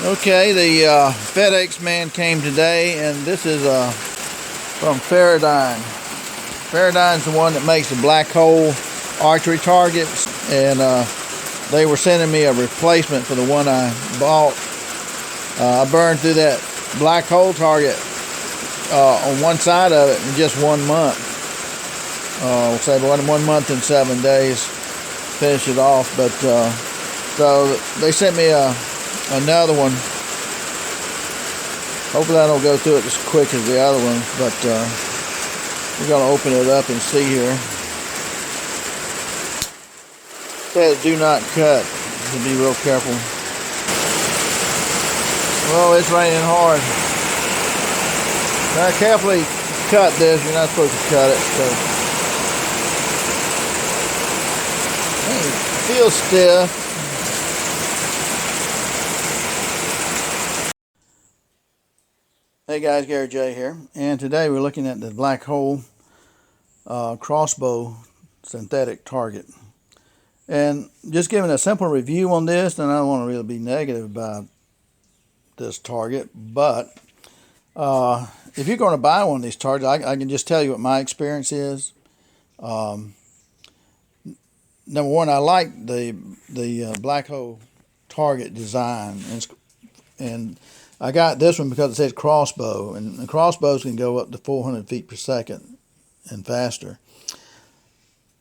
Okay, the FedEx man came today, and this is from FeraDyne. FeraDyne's the one that makes the black hole archery targets, and they were sending me a replacement for the one I bought. I burned through that black hole target on one side of it in just 1 month. We'll say 1 month and 7 days, finish it off. But so they sent me another one. Hopefully I don't go through it as quick as the other one, but we're going to open it up and see here. It says do not cut, so be real careful. Well, it's raining hard. Now carefully cut this, you're not supposed to cut it. So it feels stiff. Hey guys, Gary J here, and today we're looking at the black hole crossbow synthetic target. And just giving a simple review on this, and I don't want to really be negative about this target, but if you're going to buy one of these targets, I can just tell you what my experience is. Number one, I like the black hole target design, and I got this one because it says crossbow, and the crossbows can go up to 400 feet per second and faster.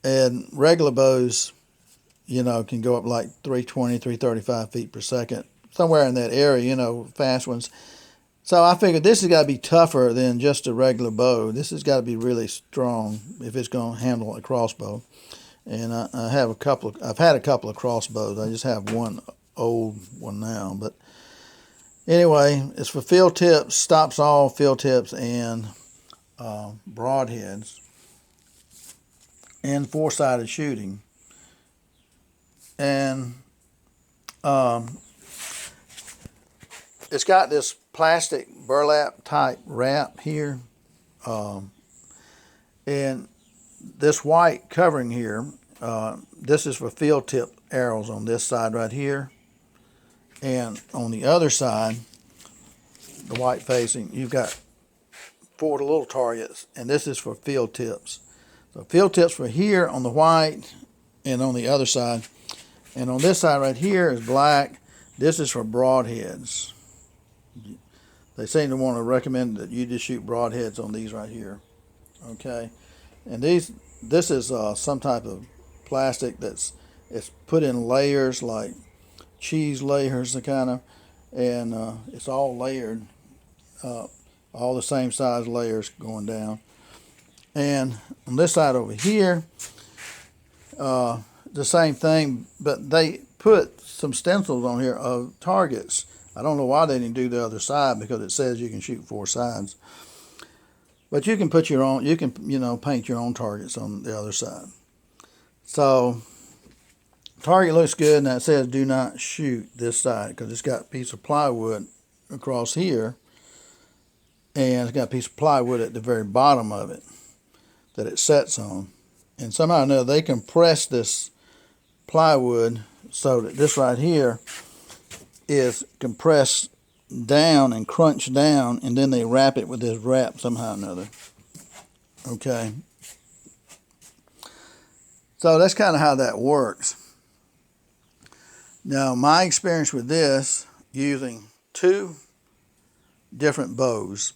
And regular bows, you know, can go up like 320, 335 feet per second, somewhere in that area, you know, fast ones. So I figured this has got to be tougher than just a regular bow. This has got to be really strong if it's going to handle a crossbow. And I have I've had a couple of crossbows. I just have one old one now, but anyway, it's for field tips, stops all field tips, and broadheads, and four-sided shooting. And it's got this plastic burlap type wrap here, and this white covering here. This is for field tip arrows on this side right here. And on the other side, the white facing, you've got 4 little targets, and this is for field tips. So field tips for here on the white and on the other side. And on this side right here is black. This is for broadheads. They seem to want to recommend that you just shoot broadheads on these right here. Okay. And this is some type of plastic it's put in layers, like cheese layers, the kind of, and it's all layered, all the same size layers going down. And on this side over here, the same thing, but they put some stencils on here of targets. I don't know why they didn't do the other side, because it says you can shoot 4 sides. But you can put your own, you can, you know, paint your own targets on the other side. So target looks good, and that says do not shoot this side, because it's got a piece of plywood across here, and it's got a piece of plywood at the very bottom of it that it sets on. And somehow or another they compress this plywood so that this right here is compressed down and crunched down, and then they wrap it with this wrap somehow or another. Okay. So that's kind of how that works. Now, my experience with this, using 2 different bows.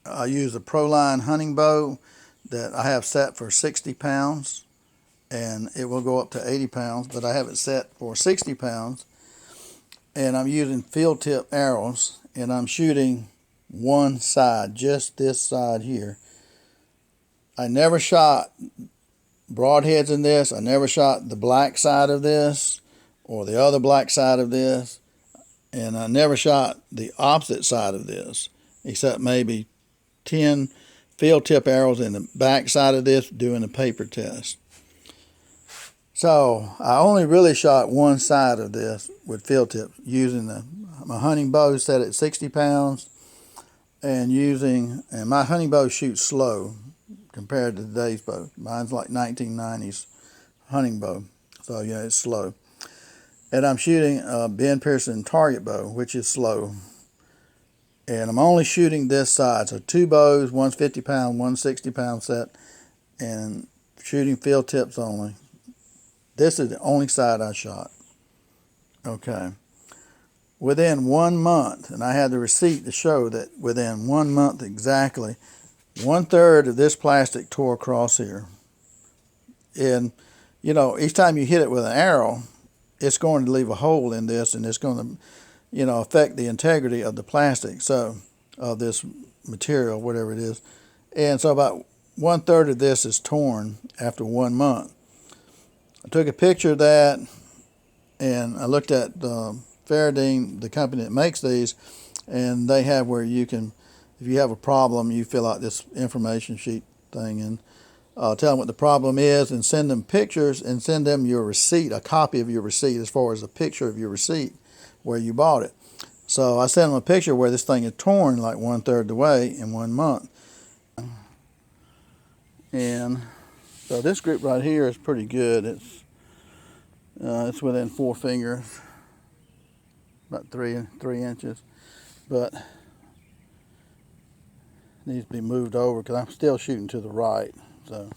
I use a Proline hunting bow that I have set for 60 pounds, and it will go up to 80 pounds, but I have it set for 60 pounds. And I'm using field tip arrows, and I'm shooting one side, just this side here. I never shot broadheads in this. I never shot the black side of this or the other black side of this, and I never shot the opposite side of this, except maybe 10 field tip arrows in the back side of this doing a paper test. So I only really shot one side of this with field tips, using my hunting bow set at 60 pounds, and my hunting bow shoots slow compared to today's bow. Mine's like 1990s hunting bow, so yeah, it's slow. And I'm shooting a Pearson Target bow, which is slow. And I'm only shooting this side. So 2 bows, one's 50 pound, one's 60 pound set, and shooting field tips only. This is the only side I shot. Okay. Within 1 month, and I had the receipt to show that within 1 month exactly, 1/3 of this plastic tore across here. And, you know, each time you hit it with an arrow, it's going to leave a hole in this, and it's going to, you know, affect the integrity of the plastic, so of this material, whatever it is. And so about 1/3 of this is torn after 1 month. I took a picture of that, and I looked at FeraDyne, the company that makes these, and they have where you can, if you have a problem, you fill out this information sheet thing and tell them what the problem is and send them pictures and send them your receipt, a copy of your receipt as far as a picture of your receipt where you bought it. So I sent them a picture where this thing is torn like 1/3 the way in 1 month. And so this grip right here is pretty good. It's within 4 fingers, about 3 inches, but it needs to be moved over because I'm still shooting to the right. So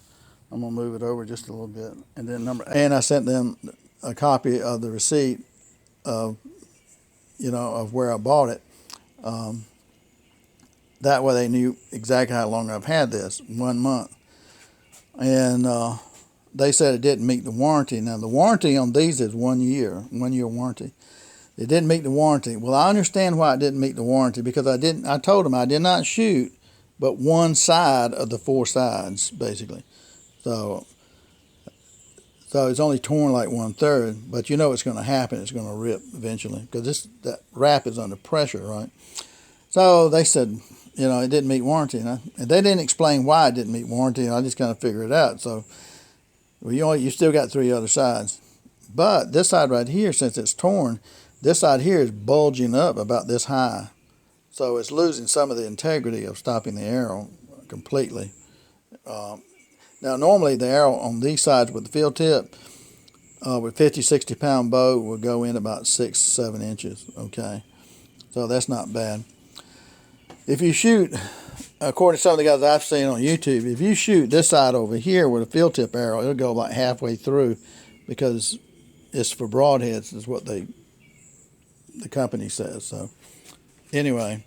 I'm gonna move it over just a little bit. And then and I sent them a copy of the receipt of, you know, of where I bought it. That way they knew exactly how long I've had this, 1 month. And they said it didn't meet the warranty. Now the warranty on these is 1 year warranty. It didn't meet the warranty. Well, I understand why it didn't meet the warranty, because I told them I did not shoot but one side of the 4 sides, basically. So it's only torn like 1/3, but you know it's going to happen. It's going to rip eventually because that wrap is under pressure, right? So they said, you know, it didn't meet warranty, and they didn't explain why it didn't meet warranty. And I just kind of figured it out. So well, you still got 3 other sides, but this side right here, since it's torn, this side here is bulging up about this high. So it's losing some of the integrity of stopping the arrow completely. Now normally the arrow on these sides with the field tip, with 50, 60 pound bow would go in about 6, 7 inches, okay? So that's not bad. If you shoot, according to some of the guys I've seen on YouTube, if you shoot this side over here with a field tip arrow, it'll go like halfway through because it's for broadheads is what the company says. So anyway,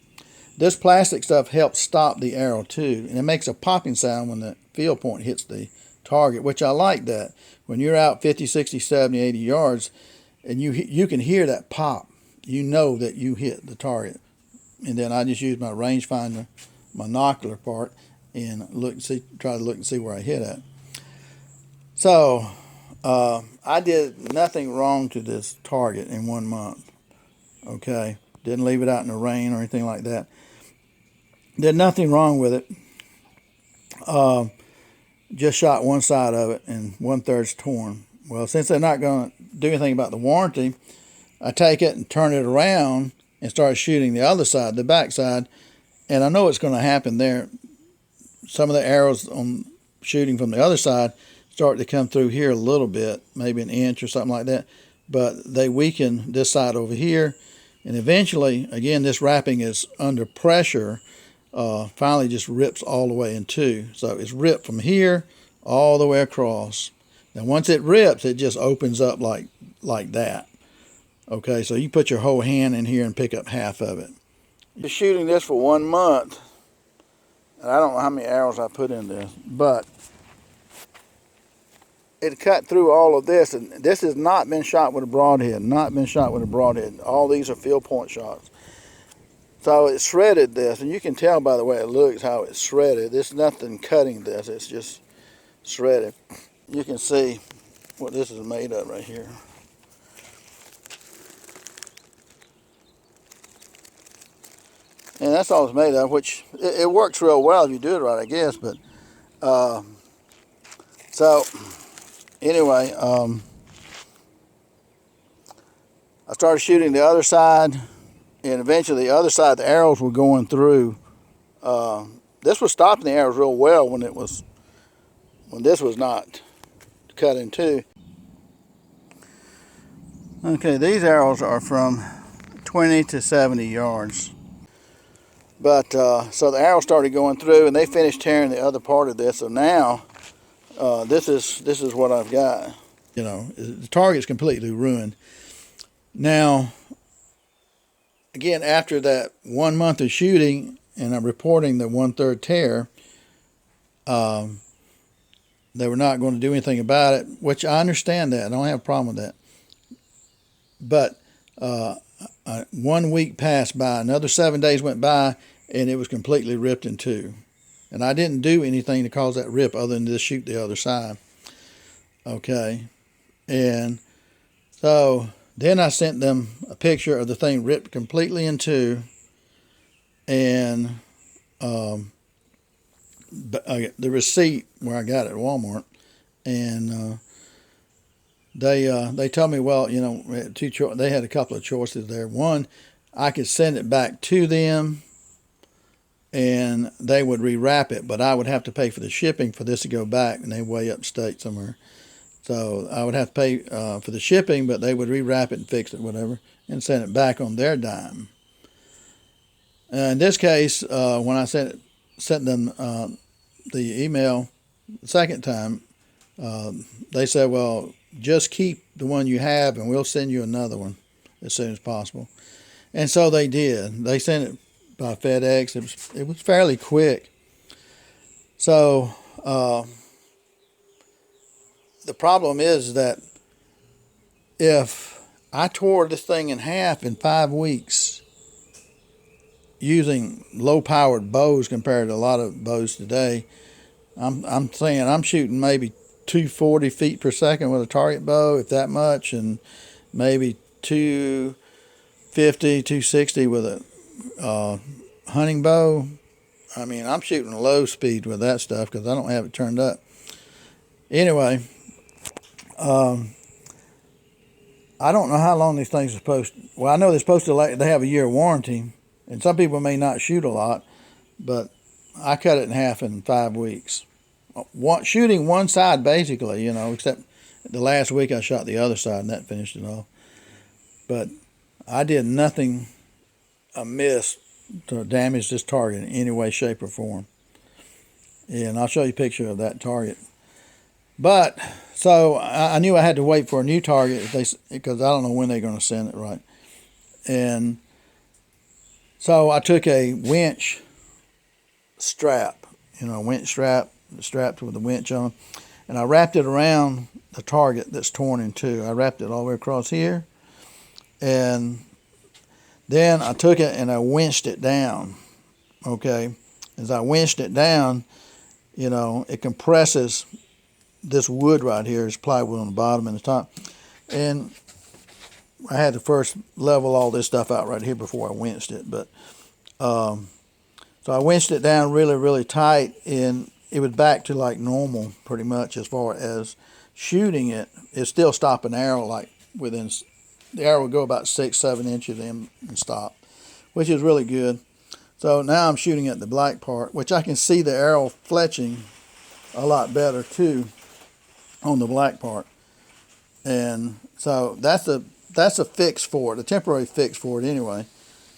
this plastic stuff helps stop the arrow too, and it makes a popping sound when the field point hits the target, which I like that. When you're out 50, 60, 70, 80 yards and you can hear that pop, you know that you hit the target. And then I just use my rangefinder, my monocular part, and try to look and see where I hit at. So I did nothing wrong to this target in 1 month. Okay, didn't leave it out in the rain or anything like that. Did nothing wrong with it. Just shot one side of it and 1/3's torn. Well, since they're not going to do anything about the warranty, I take it and turn it around and start shooting the other side, the back side, and I know what's going to happen there. Some of the arrows on shooting from the other side start to come through here a little bit, maybe an inch or something like that, but they weaken this side over here, and eventually, again, this wrapping is under pressure, finally just rips all the way in two. So it's ripped from here all the way across. Now once it rips, it just opens up like that. Okay, so you put your whole hand in here and pick up half of it. You're shooting this for 1 month, and I don't know how many arrows I put in this, but it cut through all of this, and this has not been shot with a broadhead, All these are field point shots. So it shredded this, and you can tell by the way it looks how it's shredded. There's nothing cutting this, it's just shredded. You can see what this is made of right here. And that's all it's made of, which it works real well if you do it right, I guess. But so anyway, I started shooting the other side, and eventually the other side, the arrows were going through. This was stopping the arrows real well when this was not cut in two. Okay, these arrows are from 20 to 70 yards. But so the arrow started going through, and they finished tearing the other part of this. So now this is what I've got. You know, the target's completely ruined. Now, again, after that 1 month of shooting, and I'm reporting the 1/3 tear, they were not going to do anything about it, which I understand that. I don't have a problem with that. But 1 week passed by, another 7 days went by, and it was completely ripped in two. And I didn't do anything to cause that rip other than just shoot the other side. Okay. And so then I sent them a picture of the thing ripped completely in two, and the receipt where I got it at Walmart, and they told me, well, you know, they had a couple of choices there. One, I could send it back to them, and they would rewrap it, but I would have to pay for the shipping for this to go back, and they way upstate somewhere. So I would have to pay for the shipping, but they would rewrap it and fix it, whatever, and send it back on their dime. In this case, when I sent them the email the second time, they said, well, just keep the one you have, and we'll send you another one as soon as possible. And so they did. They sent it by FedEx. It was fairly quick. So the problem is that if I tore this thing in half in 5 weeks using low-powered bows compared to a lot of bows today, I'm saying I'm shooting maybe 240 feet per second with a target bow, if that much, and maybe 250, 260 with a hunting bow. I mean, I'm shooting low speed with that stuff because I don't have it turned up. Anyway, I don't know how long these things are supposed to, well, I know they're supposed to, they have a year warranty, and some people may not shoot a lot, but I cut it in half in 5 weeks. Shooting one side basically, you know, except the last week I shot the other side and that finished it off. But I did nothing amiss to damage this target in any way, shape, or form. And I'll show you a picture of that target. But so I knew I had to wait for a new target because I don't know when they're going to send it, right? And so I took a winch strap, winch strap, strapped with a winch on, and I wrapped it around the target that's torn in two. I wrapped it all the way across here, and then I took it and I winched it down. Okay, as I winched it down, it compresses this wood right here. There's plywood on the bottom and the top, and I had to first level all this stuff out right here before I winched it. But so I winched it down really, really tight, and it was back to like normal pretty much as far as shooting it. It still stopped an arrow like within, the arrow would go about 6-7 inches in and stop, which is really good. So now I'm shooting at the black part, which I can see the arrow fletching a lot better too on the black part. And so that's a fix for it, a temporary fix for it anyway,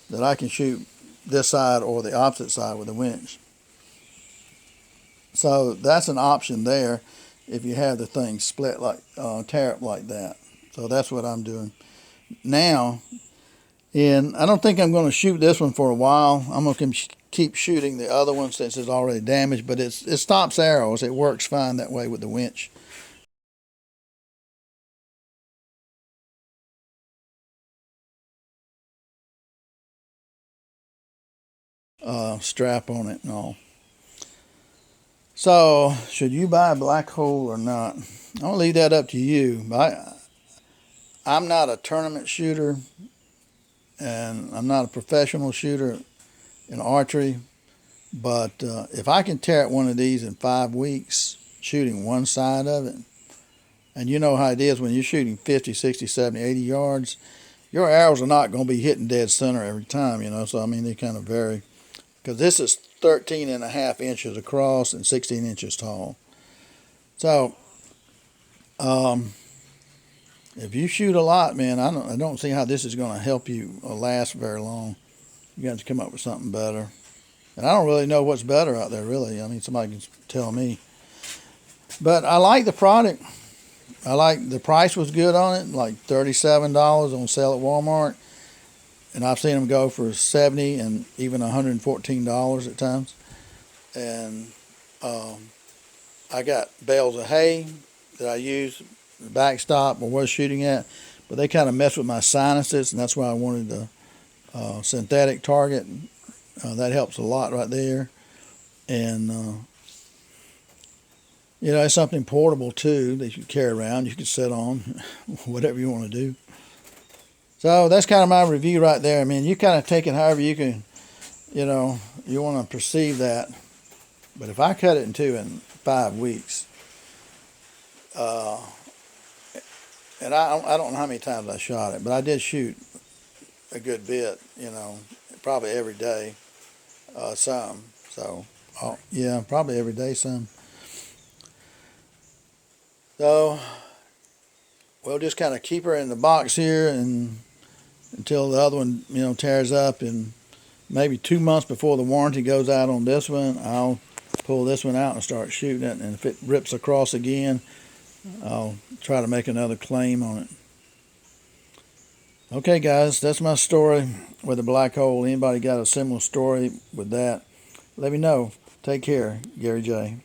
that I can shoot this side or the opposite side with a winch. So that's an option there if you have the thing split like tear up like that. So that's what I'm doing now. And I don't think I'm going to shoot this one for a while. I'm going to keep shooting the other one since it's already damaged, but it stops arrows. It works fine that way with the winch. Strap on it and all. So, should you buy a black hole or not? I'll leave that up to you. I'm not a tournament shooter, and I'm not a professional shooter in archery, but if I can tear at one of these in 5 weeks, shooting one side of it, and you know how it is when you're shooting 50, 60, 70, 80 yards, your arrows are not going to be hitting dead center every time, so I mean, they kind of vary. Because this is 13.5 inches across and 16 inches tall. So, if you shoot a lot, man, I don't see how this is going to help you last very long. You got to come up with something better. And I don't really know what's better out there, really. I mean, somebody can tell me. But I like the product. I like the price was good on it, like $37 on sale at Walmart. And I've seen them go for $70 and even $114 at times. And I got bales of hay that I use, the backstop or was shooting at, but they kind of mess with my sinuses, and that's why I wanted the synthetic target. That helps a lot right there. And you know, it's something portable too that you can carry around. You can sit on, whatever you want to do. So that's kind of my review right there. I mean, you kind of take it however you can, you know, you want to perceive that. But if I cut it in two in 5 weeks, and I don't know how many times I shot it, but I did shoot a good bit, you know, probably every day, some. So, yeah, probably every day some. So we'll just kind of keep her in the box here and until the other one, you know, tears up. And maybe 2 months before the warranty goes out on this one, I'll pull this one out and start shooting it. And if it rips across again, I'll try to make another claim on it. Okay, guys, that's my story with the black hole. Anybody got a similar story with that? Let me know. Take care. Gary J.